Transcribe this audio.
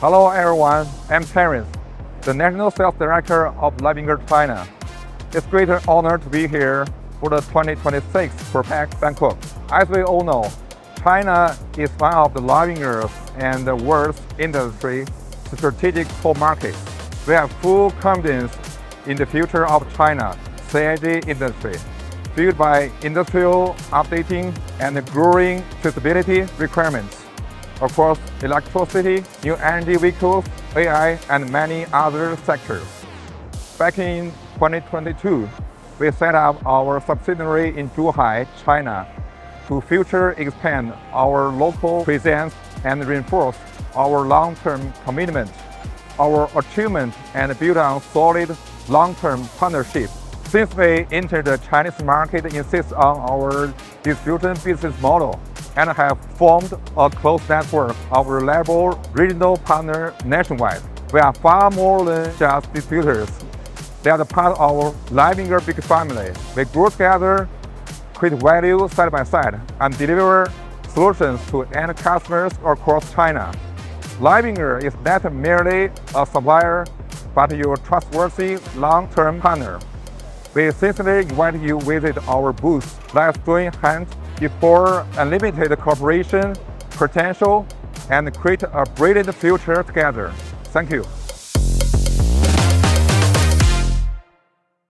Hello everyone, I'm Terence, the National Sales Director of Leibinger, China. It's a great honor to be here for the 2026 ProPak Bangkok. As we all know, China is one of the Leibinger's and the world's industry strategic core markets. We have full confidence in the future of China CIG industry, fueled by industrial updating and growing traceability requirements across electricity, new energy vehicles, AI, and many other sectors. Back in 2022, we set up our subsidiary in Zhuhai, China, to further expand our local presence and reinforce our long-term commitment. Our achievement and build on solid long-term partnership. Since we entered the Chinese market, insists on our distribution business model and have formed a close network of reliable regional partners nationwide. We are far more than just distributors. They are part of our Leibinger big family. We grow together, create value side by side, and deliver solutions to end customers across China. Leibinger is not merely a supplier, but your trustworthy long-term partner. We sincerely invite you to visit our booth. Let's join hands for unlimited cooperation, potential, and create a brilliant future together. Thank you.